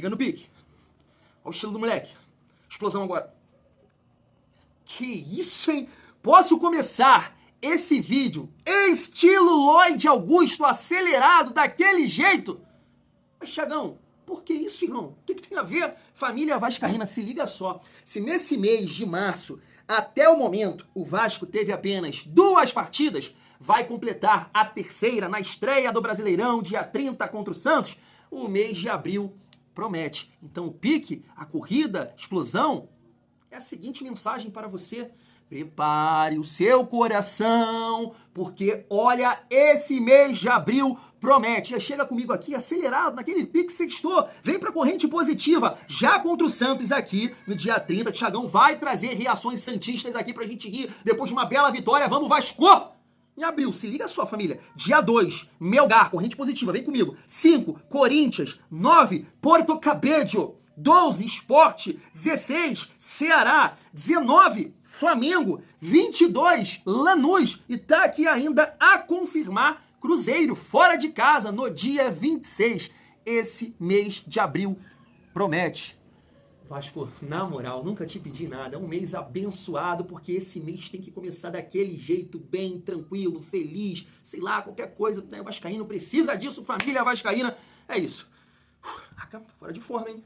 Liga no pique. Olha o estilo do moleque. Explosão agora. Que isso, hein? Posso começar esse vídeo estilo Lloyd Augusto, acelerado, daquele jeito? Mas, Thiagão, por que isso, irmão? O que tem a ver? Família vascaína, se liga só. Se nesse mês de março, até o momento, o Vasco teve apenas 2 partidas, vai completar a 3ª na estreia do Brasileirão, dia 30 contra o Santos, o mês de abril promete. Então o pique, a corrida, explosão, é a seguinte mensagem para você: prepare o seu coração, porque olha, esse mês de abril promete. Já chega comigo aqui acelerado, naquele pique sextou, vem pra corrente positiva, já contra o Santos aqui, no dia 30, Thiagão vai trazer reações santistas aqui pra gente rir, depois de uma bela vitória, vamos Vasco! Em abril, se liga só, família. Dia 2, Melgar, corrente positiva, vem comigo. 5, Corinthians. 9, Porto Cabedelo. 12, Sport. 16, Ceará. 19, Flamengo. 22, Lanús. E tá aqui ainda a confirmar Cruzeiro, fora de casa, no dia 26. Esse mês de abril promete. Vasco, na moral, nunca te pedi nada. É um mês abençoado, porque esse mês tem que começar daquele jeito, bem, tranquilo, feliz, sei lá, qualquer coisa. O vascaíno precisa disso, família vascaína. É isso. Tô fora de forma, hein?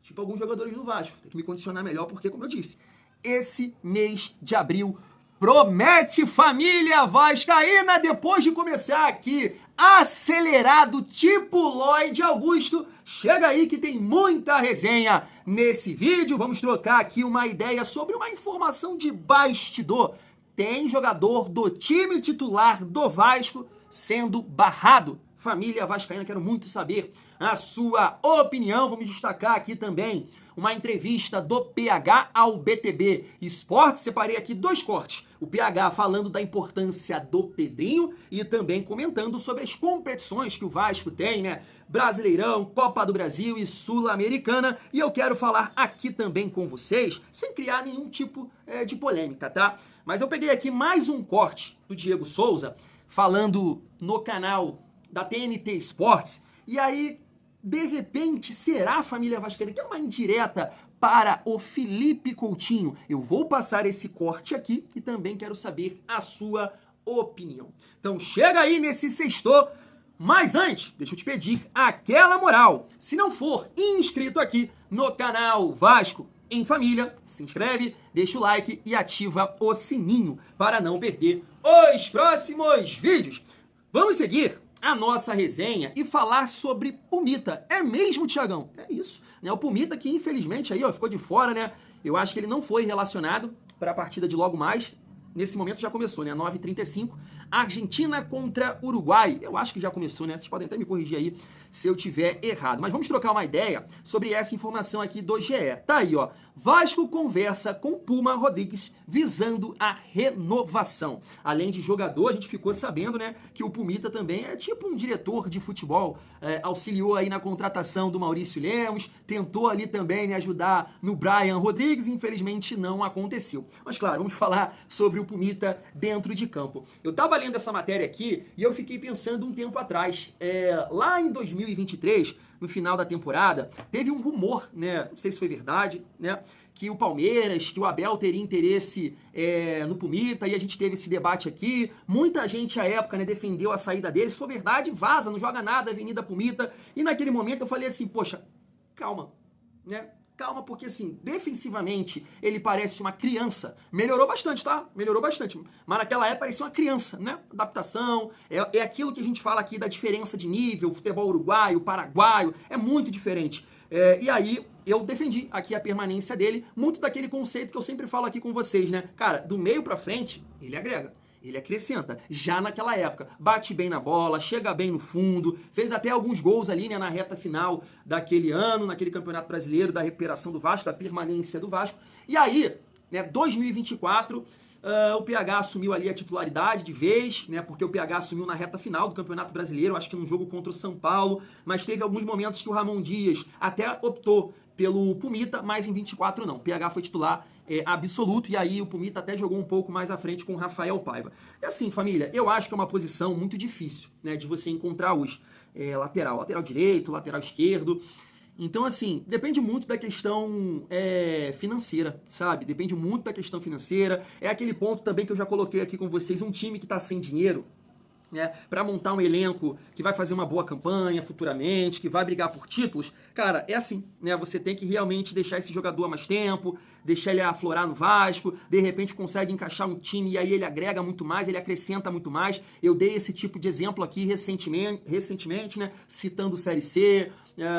Tipo alguns jogadores do Vasco. Tem que me condicionar melhor, porque, como eu disse, esse mês de abril promete, família vascaína. Depois de começar aqui acelerado, tipo Lloyd Augusto, chega aí que tem muita resenha nesse vídeo. Vamos trocar aqui uma ideia sobre uma informação de bastidor. Tem jogador do time titular do Vasco sendo barrado. Família vascaína, quero muito saber a sua opinião. Vamos destacar aqui também uma entrevista do PH ao BTB Esportes. Separei aqui 2 cortes. O PH falando da importância do Pedrinho e também comentando sobre as competições que o Vasco tem, né? Brasileirão, Copa do Brasil e Sul-Americana. E eu quero falar aqui também com vocês, sem criar nenhum tipo de polêmica, tá? Mas eu peguei aqui mais um corte do Diego Souza, falando no canal da TNT Esportes. E aí, de repente, será a família vascaína? Que é uma indireta para o Felipe Coutinho. Eu vou passar esse corte aqui e também quero saber a sua opinião. Então chega aí nesse sexto. Mas antes, deixa eu te pedir aquela moral. Se não for inscrito aqui no canal Vasco em Família, se inscreve, deixa o like e ativa o sininho para não perder os próximos vídeos. Vamos seguir a nossa resenha e falar sobre Pumita. É mesmo, Thiagão? É isso. Né? O Pumita que infelizmente aí, ó, ficou de fora, né? Eu acho que ele não foi relacionado para a partida de logo mais. Nesse momento já começou, né? 9h35. Argentina contra Uruguai. Eu acho que já começou, né? Vocês podem até me corrigir aí se eu tiver errado. Mas vamos trocar uma ideia sobre essa informação aqui do GE. Tá aí, ó. Vasco conversa com Puma Rodrigues visando a renovação. Além de jogador, a gente ficou sabendo, né, que o Pumita também é tipo um diretor de futebol. Auxiliou aí na contratação do Maurício Lemos, tentou ali também, né, ajudar no Brian Rodrigues, infelizmente não aconteceu. Mas claro, vamos falar sobre o Pumita dentro de campo. Eu tava lendo essa matéria aqui e eu fiquei pensando um tempo atrás, lá em 2023, no final da temporada, teve um rumor, né, não sei se foi verdade, né, que o Palmeiras, que o Abel teria interesse no Pumita, e a gente teve esse debate aqui. Muita gente à época, né, defendeu a saída dele. Se for verdade, vaza, não joga nada, Avenida Pumita. E naquele momento eu falei assim, poxa, calma, né? Calma, porque assim, defensivamente, ele parece uma criança. Melhorou bastante, tá? Melhorou bastante. Mas naquela época parecia uma criança, né? Adaptação, é aquilo que a gente fala aqui da diferença de nível, futebol uruguaio, paraguaio, é muito diferente. E aí, eu defendi aqui a permanência dele, muito daquele conceito que eu sempre falo aqui com vocês, né? Cara, do meio pra frente, ele agrega. Ele acrescenta, já naquela época, bate bem na bola, chega bem no fundo, fez até alguns gols ali, né, na reta final daquele ano, naquele Campeonato Brasileiro, da recuperação do Vasco, da permanência do Vasco. E aí, né, 2024, o PH assumiu ali a titularidade de vez, né, porque o PH assumiu na reta final do Campeonato Brasileiro, acho que num jogo contra o São Paulo, mas teve alguns momentos que o Ramon Dias até optou pelo Pumita, mas em 24 não. O PH foi titular absoluto, e aí o Pumita até jogou um pouco mais à frente com o Rafael Paiva. E assim, família, eu acho que é uma posição muito difícil, né, de você encontrar os lateral direito, lateral esquerdo. Então, assim, depende muito da questão financeira, sabe? Depende muito da questão financeira. É aquele ponto também que eu já coloquei aqui com vocês, um time que tá sem dinheiro, né, para montar um elenco que vai fazer uma boa campanha futuramente, que vai brigar por títulos, cara, é assim, né? Você tem que realmente deixar esse jogador há mais tempo, deixar ele aflorar no Vasco, de repente consegue encaixar um time e aí ele agrega muito mais, ele acrescenta muito mais. Eu dei esse tipo de exemplo aqui recentemente, né? Citando o Série C,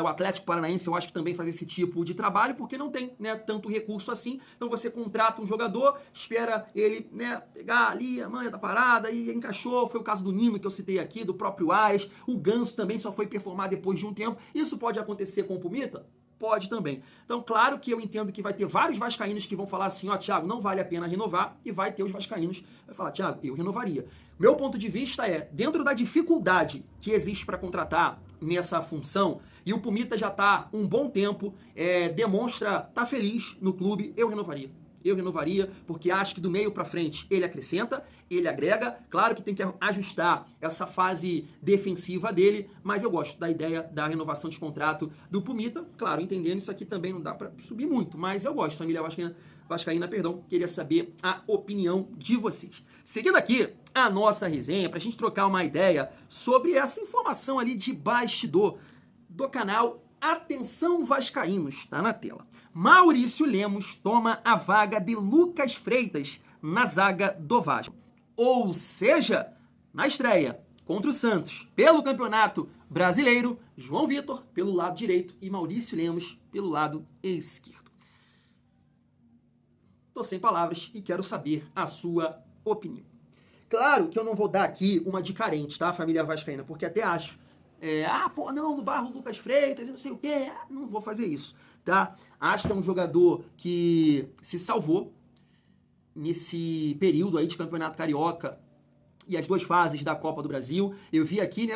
o Atlético Paranaense eu acho que também faz esse tipo de trabalho, porque não tem, né, tanto recurso assim. Então você contrata um jogador, espera ele, né, pegar ali a manha da parada e encaixou. Foi o caso do Nino que eu citei aqui, do próprio Ares. O Ganso também só foi performar depois de um tempo. Isso pode acontecer com o Pumita? Pode também. Então, claro que eu entendo que vai ter vários vascaínos que vão falar assim, ó, Thiago, não vale a pena renovar, e vai ter os vascaínos que vai falar, Thiago, eu renovaria. Meu ponto de vista é, dentro da dificuldade que existe para contratar nessa função, e o Pumita já está um bom tempo, demonstra tá feliz no clube, eu renovaria, porque acho que do meio para frente ele acrescenta, ele agrega. Claro que tem que ajustar essa fase defensiva dele, mas eu gosto da ideia da renovação de contrato do Pumita. Claro, entendendo isso aqui também não dá para subir muito, mas eu gosto. Família Vascaína, queria saber a opinião de vocês. Seguindo aqui a nossa resenha, para a gente trocar uma ideia sobre essa informação ali de bastidor do canal Atenção Vascaínos, tá na tela. Maurício Lemos toma a vaga de Lucas Freitas na zaga do Vasco. Ou seja, na estreia contra o Santos, pelo Campeonato Brasileiro, João Vitor pelo lado direito e Maurício Lemos pelo lado esquerdo. Tô sem palavras e quero saber a sua opinião. Claro que eu não vou dar aqui uma de carente, tá, família vascaína, porque até acho no barro Lucas Freitas, não sei o quê, não vou fazer isso, tá? Acho que é um jogador que se salvou nesse período aí de Campeonato Carioca e as duas fases da Copa do Brasil. Eu vi aqui, né,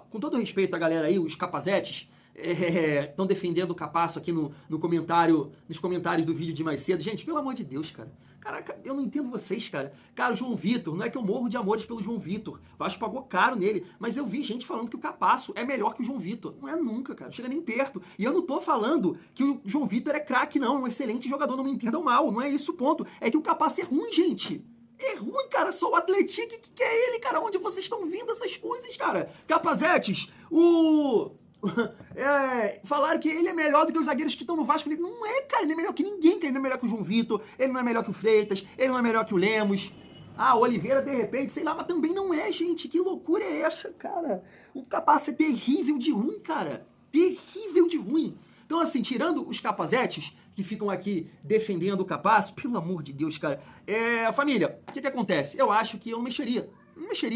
com todo respeito à galera aí, os capazetes, estão defendendo o Capasso aqui no comentário, nos comentários do vídeo de mais cedo. Gente, pelo amor de Deus, cara. Caraca, eu não entendo vocês, cara. Cara, o João Vitor, não é que eu morro de amores pelo João Vitor. O Vasco pagou caro nele, mas eu vi gente falando que o Capasso é melhor que o João Vitor. Não é nunca, cara. Chega nem perto. E eu não tô falando que o João Vitor é craque, não. É um excelente jogador, não me entendam mal. Não é isso o ponto. É que o Capasso é ruim, gente. É ruim, cara. Só o Atlético que é ele, cara. Onde vocês estão vendo essas coisas, cara? Capazetes, falaram que ele é melhor do que os zagueiros que estão no Vasco. Ele não é, cara. Ele é melhor que ninguém, cara. Ele não é melhor que o João Vitor. Ele não é melhor que o Freitas. Ele não é melhor que o Lemos. O Oliveira, de repente, sei lá, mas também não é, gente. Que loucura é essa, cara? O Capasso é terrível de ruim, cara. Terrível de ruim. Então, assim, tirando os capazetes que ficam aqui defendendo o Capasso, pelo amor de Deus, cara. Família, o que acontece? Eu acho que eu mexeria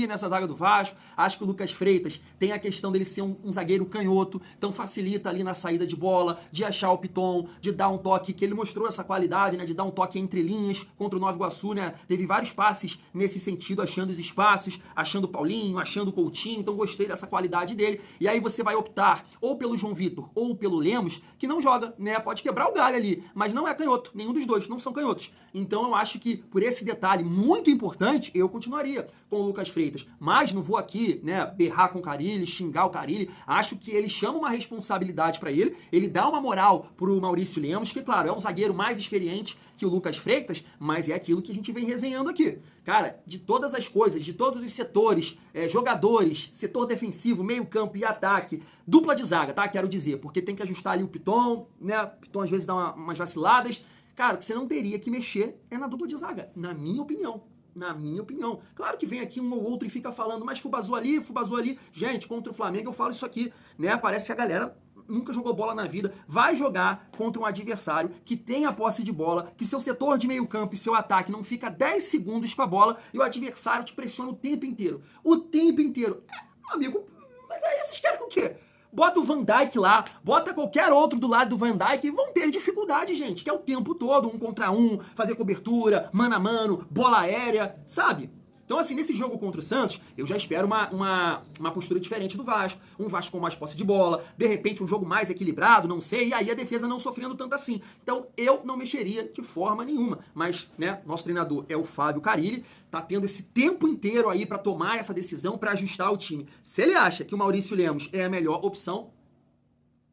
nessa zaga do Vasco. Acho que o Lucas Freitas tem a questão dele ser um zagueiro canhoto, então facilita ali na saída de bola, de achar o Piton, de dar um toque, que ele mostrou essa qualidade, né, de dar um toque entre linhas contra o Nova Iguaçu, né, teve vários passes nesse sentido, achando os espaços, achando o Paulinho, achando o Coutinho, então gostei dessa qualidade dele. E aí você vai optar ou pelo João Vitor ou pelo Lemos, que não joga, né, pode quebrar o galho ali, mas não é canhoto, nenhum dos dois, não são canhotos. Então eu acho que por esse detalhe muito importante, eu continuaria com o Lucas Freitas, mas não vou aqui, né, berrar com o Carille, xingar o Carille. Acho que ele chama uma responsabilidade para ele dá uma moral pro Maurício Lemos, que claro, é um zagueiro mais experiente que o Lucas Freitas, mas é aquilo que a gente vem resenhando aqui. Cara, de todas as coisas, de todos os setores, jogadores, setor defensivo, meio campo e ataque, dupla de zaga, tá? Quero dizer, porque tem que ajustar ali o Piton, né? O Piton às vezes dá umas vaciladas. Cara, o que você não teria que mexer é na dupla de zaga, na minha opinião. Na minha opinião. Claro que vem aqui um ou outro e fica falando, mas Fubazu ali. Gente, contra o Flamengo eu falo isso aqui, né? Parece que a galera nunca jogou bola na vida, vai jogar contra um adversário que tem a posse de bola, que seu setor de meio campo e seu ataque não fica 10 segundos com a bola e o adversário te pressiona o tempo inteiro. O tempo inteiro. Amigo, mas aí vocês querem o quê? Bota o Van Dijk lá, bota qualquer outro do lado do Van Dijk e vão ter dificuldade, gente, que é o tempo todo, 1 contra 1, fazer cobertura, mano a mano, bola aérea, sabe? Então, assim, nesse jogo contra o Santos, eu já espero uma postura diferente do Vasco. Um Vasco com mais posse de bola, de repente um jogo mais equilibrado, não sei, e aí a defesa não sofrendo tanto assim. Então, eu não mexeria de forma nenhuma. Mas, né, nosso treinador é o Fábio Carille, tá tendo esse tempo inteiro aí para tomar essa decisão, para ajustar o time. Se ele acha que o Maurício Lemos é a melhor opção,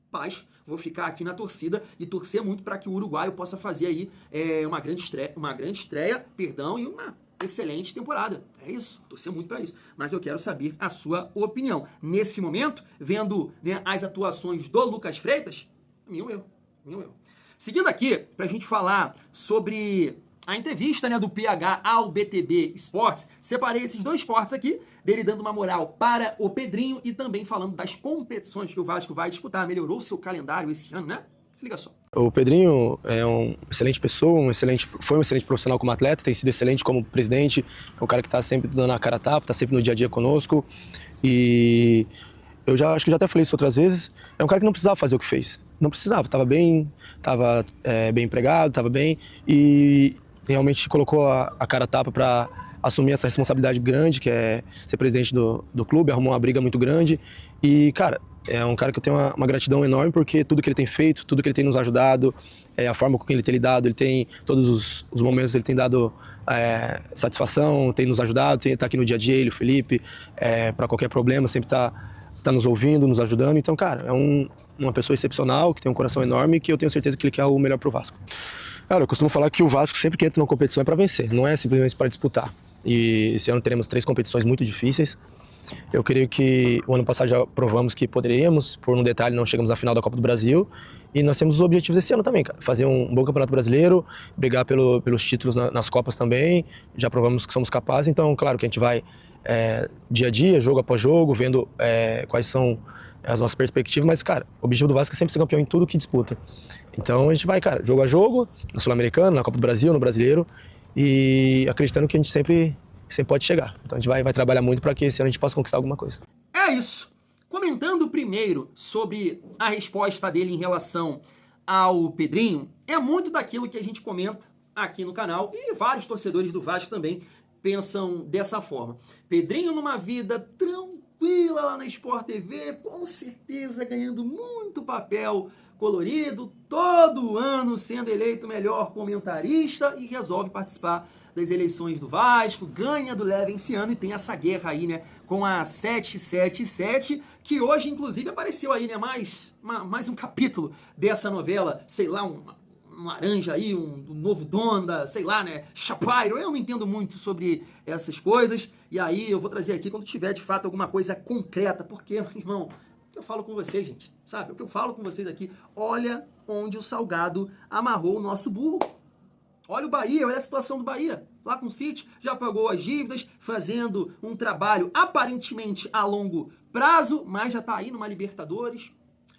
paz, vou ficar aqui na torcida e torcer muito para que o uruguaio possa fazer aí uma grande estreia, perdão, e uma excelente temporada. É isso, vou torcer muito para isso. Mas eu quero saber a sua opinião. Nesse momento, vendo, né, as atuações do Lucas Freitas, meu erro. Seguindo aqui, para a gente falar sobre a entrevista, né, do PH ao BTB Esportes, separei esses dois cortes aqui, dele dando uma moral para o Pedrinho e também falando das competições que o Vasco vai disputar. Melhorou o seu calendário esse ano, né? Se liga só. O Pedrinho é uma excelente pessoa, foi um excelente profissional como atleta, tem sido excelente como presidente, é um cara que está sempre dando a cara a tapa, está sempre no dia a dia conosco. E eu acho que já até falei isso outras vezes, é um cara que não precisava fazer o que fez. Não precisava, estava bem empregado, estava bem e realmente colocou a cara a tapa para assumir essa responsabilidade grande, que é ser presidente do clube, arrumou uma briga muito grande. E, cara, é um cara que eu tenho uma gratidão enorme, porque tudo que ele tem feito, tudo que ele tem nos ajudado, a forma com que ele tem lidado, ele tem, todos os momentos ele tem dado satisfação, tem nos ajudado, tá aqui no dia a dia, ele, o Felipe, para qualquer problema, sempre tá nos ouvindo, nos ajudando. Então, cara, é uma pessoa excepcional, que tem um coração enorme, que eu tenho certeza que ele quer o melhor pro Vasco. Cara, eu costumo falar que o Vasco sempre que entra numa competição é para vencer, não é simplesmente para disputar. E esse ano teremos 3 competições muito difíceis. Eu creio que o ano passado já provamos que poderíamos, por um detalhe não chegamos à final da Copa do Brasil, e nós temos os objetivos esse ano também, cara, fazer um bom Campeonato Brasileiro, brigar pelos títulos nas Copas também, já provamos que somos capazes, então claro que a gente vai dia a dia, jogo após jogo, vendo quais são as nossas perspectivas, mas cara, o objetivo do Vasco é sempre ser campeão em tudo que disputa. Então a gente vai, cara, jogo a jogo, no Sul-Americano, na Copa do Brasil, no Brasileiro, e acreditando que a gente sempre pode chegar. Então a gente vai trabalhar muito para que esse ano a gente possa conquistar alguma coisa. É isso. Comentando primeiro sobre a resposta dele em relação ao Pedrinho, é muito daquilo que a gente comenta aqui no canal e vários torcedores do Vasco também pensam dessa forma. Pedrinho numa vida tranquila lá na Sport TV, com certeza ganhando muito papel colorido, todo ano sendo eleito o melhor comentarista e resolve participar das eleições do Vasco, ganha do Leven esse ano e tem essa guerra aí, né, com a 777, que hoje, inclusive, apareceu aí, né, mais um capítulo dessa novela, sei lá, um laranja aí, um novo dono da, sei lá, né, Chapairo, eu não entendo muito sobre essas coisas, e aí eu vou trazer aqui quando tiver, de fato, alguma coisa concreta, porque, irmão, eu falo com vocês, gente, sabe? O que eu falo com vocês aqui, olha onde o Salgado amarrou o nosso burro. Olha o Bahia, olha a situação do Bahia. Lá com o City, já pagou as dívidas, fazendo um trabalho aparentemente a longo prazo, mas já tá aí numa Libertadores.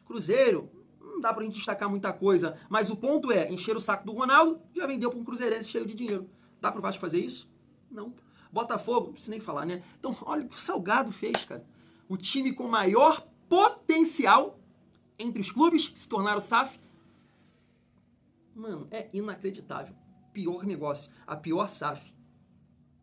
Cruzeiro, não dá pra gente destacar muita coisa, mas o ponto é, encher o saco do Ronaldo, já vendeu pra um cruzeirense cheio de dinheiro. Dá pro Vasco fazer isso? Não. Botafogo, não precisa nem falar, né? Então, olha o que o Salgado fez, cara. O time com maior potencial entre os clubes que se tornaram SAF. Mano, é inacreditável. Pior negócio, a pior SAF.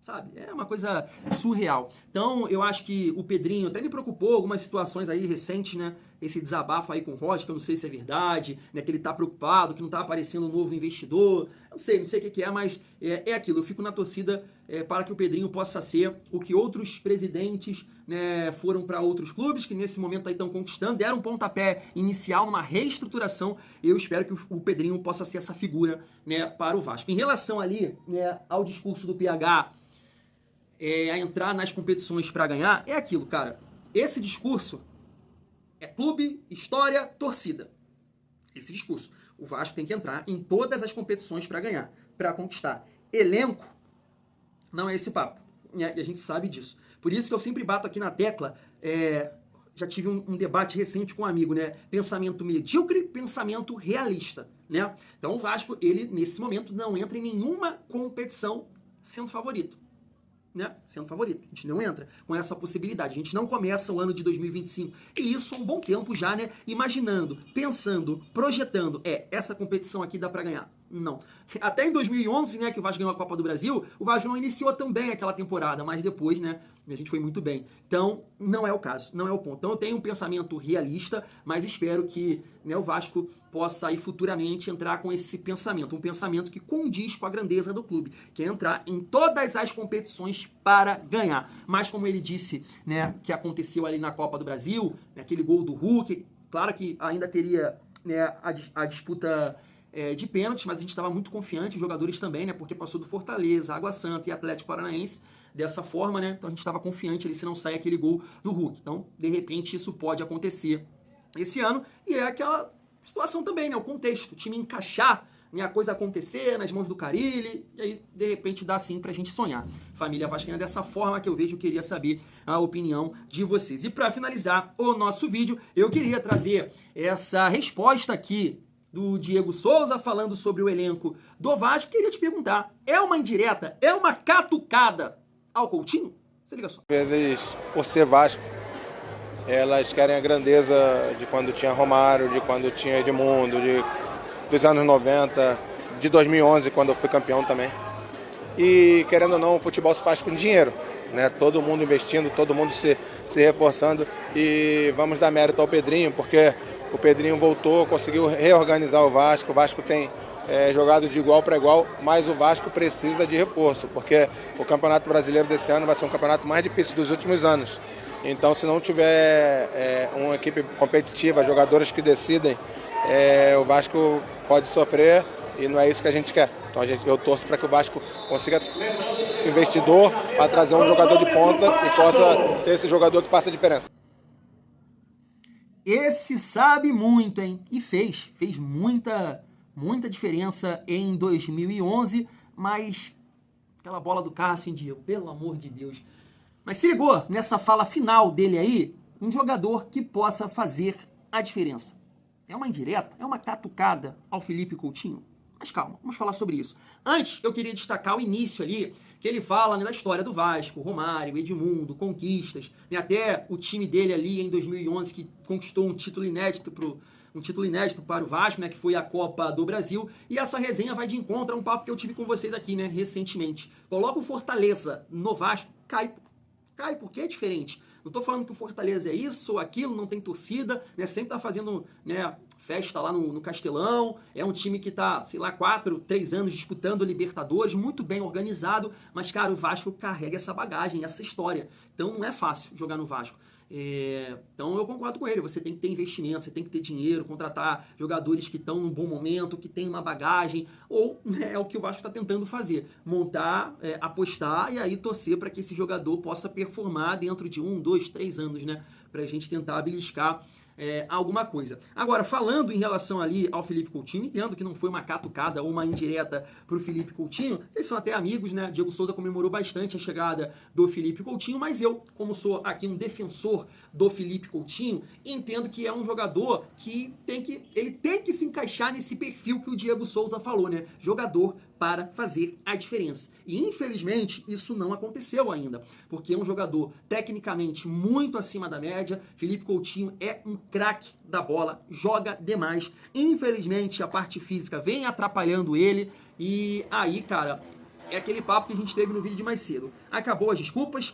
Sabe? É uma coisa surreal. Então, eu acho que o Pedrinho até me preocupou, algumas situações aí recentes, né? Esse desabafo aí com o Roger, que eu não sei se é verdade, né? Que ele tá preocupado, que não tá aparecendo um novo investidor. Eu não sei o que é, mas é aquilo. Eu fico na torcida para que o Pedrinho possa ser o que outros presidentes, né, foram para outros clubes, que nesse momento aí estão conquistando, deram um pontapé inicial numa reestruturação. Eu espero que o Pedrinho possa ser essa figura, né, para o Vasco. Em relação ali, né, ao discurso do PH, a entrar nas competições para ganhar, é aquilo, cara. Esse discurso é clube, história, torcida. Esse discurso. O Vasco tem que entrar em todas as competições para ganhar, para conquistar. Elenco não é esse papo. E a gente sabe disso. Por isso que eu sempre bato aqui na tecla. Já tive um debate recente com um amigo, né? Pensamento medíocre, pensamento realista, né? Então o Vasco, ele, nesse momento, não entra em nenhuma competição sendo favorito. Né, sendo favorito. A gente não entra com essa possibilidade. A gente não começa o ano de 2025. E isso há um bom tempo já, né? Imaginando, pensando, projetando. Essa competição aqui dá pra ganhar. Não. Até em 2011, né, que o Vasco ganhou a Copa do Brasil, o Vasco não iniciou também aquela temporada, mas depois, né, a gente foi muito bem. Então, não é o caso, não é o ponto. Então, eu tenho um pensamento realista, mas espero que, né, o Vasco possa aí futuramente entrar com esse pensamento, um pensamento que condiz com a grandeza do clube, que é entrar em todas as competições para ganhar. Mas como ele disse, né, que aconteceu ali na Copa do Brasil, né, aquele gol do Hulk, claro que ainda teria né, a disputa de pênaltis, mas a gente estava muito confiante, os jogadores também, né, porque passou do Fortaleza, Água Santa e Atlético Paranaense dessa forma, né, então a gente estava confiante ali se não sai aquele gol do Hulk. Então, de repente, isso pode acontecer esse ano, e é aquela situação também, né, o contexto, o time encaixar, né, a coisa acontecer nas mãos do Carille, e aí, de repente, dá sim pra gente sonhar. Família vascaína, dessa forma que eu vejo, eu queria saber a opinião de vocês. E para finalizar o nosso vídeo, eu queria trazer essa resposta aqui do Diego Souza falando sobre o elenco do Vasco. Queria te perguntar, é uma indireta, é uma catucada ao Coutinho? Se liga só. Às vezes, por ser Vasco, elas querem a grandeza de quando tinha Romário, de quando tinha Edmundo, dos anos 90, de 2011, quando eu fui campeão também. E, querendo ou não, o futebol se faz com dinheiro, né? Todo mundo investindo, todo mundo se reforçando. E vamos dar mérito ao Pedrinho, porque o Pedrinho voltou, conseguiu reorganizar o Vasco tem jogado de igual para igual, mas o Vasco precisa de reforço, porque o Campeonato Brasileiro desse ano vai ser um campeonato mais difícil dos últimos anos. Então, se não tiver uma equipe competitiva, jogadores que decidem, o Vasco pode sofrer e não é isso que a gente quer. Então, eu torço para que o Vasco consiga investidor para trazer um jogador de ponta e possa ser esse jogador que faça a diferença. Esse sabe muito, hein? E fez muita diferença em 2011, mas aquela bola do Cássio, hein, Diego? Pelo amor de Deus. Mas se ligou nessa fala final dele aí, um jogador que possa fazer a diferença. É uma indireta? É uma catucada ao Felipe Coutinho? Mas calma, vamos falar sobre isso. Antes, eu queria destacar o início ali, que ele fala, né, da história do Vasco, Romário, Edmundo, conquistas, né, até o time dele ali em 2011 que conquistou um título inédito para o Vasco, né, que foi a Copa do Brasil, e essa resenha vai de encontro a um papo que eu tive com vocês aqui, né, recentemente. Coloca o Fortaleza no Vasco, cai porque é diferente. Não tô falando que o Fortaleza é isso ou aquilo, não tem torcida, né, sempre tá fazendo, né, festa lá no Castelão, é um time que tá, sei lá, 3 anos disputando Libertadores, muito bem organizado, mas, cara, o Vasco carrega essa bagagem, essa história. Então não é fácil jogar no Vasco. Então eu concordo com ele, você tem que ter investimento, você tem que ter dinheiro, contratar jogadores que estão num bom momento, que tem uma bagagem, ou, né, é o que o Vasco está tentando fazer, montar, apostar e aí torcer para que esse jogador possa performar dentro de 1, 2, 3 anos, né, para a gente tentar beliscar alguma coisa. Agora, falando em relação ali ao Felipe Coutinho, entendo que não foi uma catucada ou uma indireta pro Felipe Coutinho, eles são até amigos, né? Diego Souza comemorou bastante a chegada do Felipe Coutinho, mas eu, como sou aqui um defensor do Felipe Coutinho, entendo que é um jogador que ele tem que se encaixar nesse perfil que o Diego Souza falou, né? Jogador para fazer a diferença. E infelizmente isso não aconteceu ainda, porque é um jogador tecnicamente muito acima da média. Felipe Coutinho é um craque da bola, joga demais. Infelizmente a parte física vem atrapalhando ele e aí, cara, é aquele papo que a gente teve no vídeo de mais cedo. Acabou as desculpas,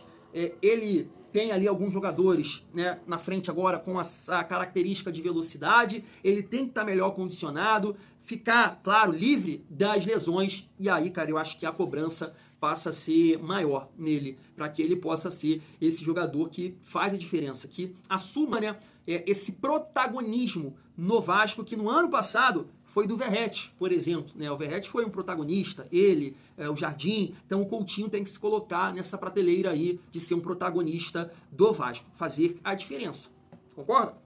ele tem ali alguns jogadores, né, na frente agora com essa característica de velocidade, ele tem que estar melhor condicionado, ficar, claro, livre das lesões, e aí, cara, eu acho que a cobrança passa a ser maior nele, para que ele possa ser esse jogador que faz a diferença, que assuma, né, esse protagonismo no Vasco, que no ano passado foi do Verratti, por exemplo, né? O Verratti foi um protagonista, ele, o Jardim, então o Coutinho tem que se colocar nessa prateleira aí de ser um protagonista do Vasco, fazer a diferença. Concorda?